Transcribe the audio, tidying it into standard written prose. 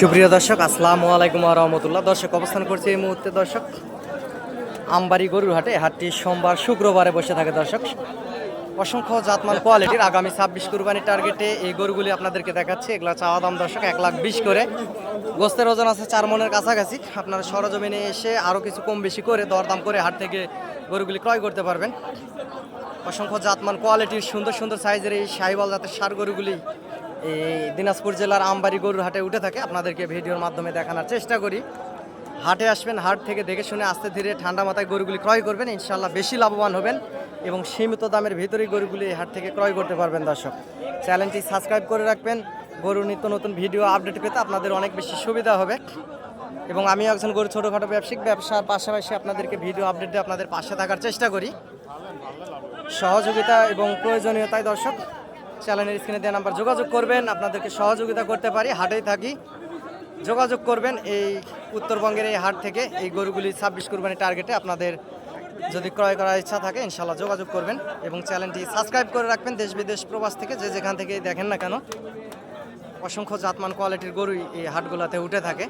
সুপ্রিয় দর্শক, আসসালামু আলাইকুম ওয়া রাহমাতুল্লাহ। দর্শক, অবস্থান করছি এই মুহূর্তে দর্শক আমবাড়ি গরুর হাটে। হাটটি সোমবার শুক্রবারে বসে থাকে দর্শক। অসংখ্য জাতমান কোয়ালিটির আগামী 26 কুরবানির টার্গেটে এই গরুগুলি আপনাদেরকে দেখাচ্ছি। এগুলা চাওয়া দাম দর্শক 1,20,000 করে। গোস্তের ওজন আছে 4 মনের কাছাকাছি। আপনারা সরজমিনে এসে আরও কিছু কম বেশি করে দরদাম করে হাট থেকে গরুগুলি ক্রয় করতে পারবেন। অসংখ্য জাতমান কোয়ালিটির সুন্দর সুন্দর সাইজের এই শাহিওয়াল জাতের ষাঁড় গরুগুলি এই দিনাজপুর জেলার আমবাড়ি গরুর হাটে উঠে থাকে। আপনাদেরকে ভিডিওর মাধ্যমে দেখানোর চেষ্টা করি। হাটে আসবেন, হাট থেকে দেখে শুনে আস্তে ধীরে ঠান্ডা মাথায় গরুগুলি ক্রয় করবেন, ইনশাল্লাহ বেশি লাভবান হবেন এবং সীমিত দামের ভিতরেই গরুগুলি এই হাট থেকে ক্রয় করতে পারবেন। দর্শক, চ্যানেলটি সাবস্ক্রাইব করে রাখবেন। গরুর নিত্য নতুন ভিডিও আপডেট পেতে আপনাদের অনেক বেশি সুবিধা হবে এবং আমি একজন গরু ছোটোখাটো ব্যবসার পাশাপাশি আপনাদেরকে ভিডিও আপডেট দিয়ে আপনাদের পাশে থাকার চেষ্টা করি। সহযোগিতা এবং প্রয়োজনীয়তায় দর্শক চ্যানেলের স্ক্রিনে দেওয়া নাম্বার যোগাযোগ করবেন, আপনাদেরকে সহযোগিতা করতে পারি। হাটেই থাকি, যোগাযোগ করবেন। এই উত্তরবঙ্গের এই হাট থেকে এই গরুগুলি 26 কুরবানি টার্গেটে আপনাদের যদি ক্রয় করার ইচ্ছা থাকে ইনশাল্লাহ যোগাযোগ করবেন এবং চ্যানেলটি সাবস্ক্রাইব করে রাখবেন। দেশ বিদেশ প্রবাস থেকে যে যেখান থেকে দেখেন না কেন, অসংখ্য জাতমান কোয়ালিটির গরুই এই হাটগুলোতে উঠে থাকে।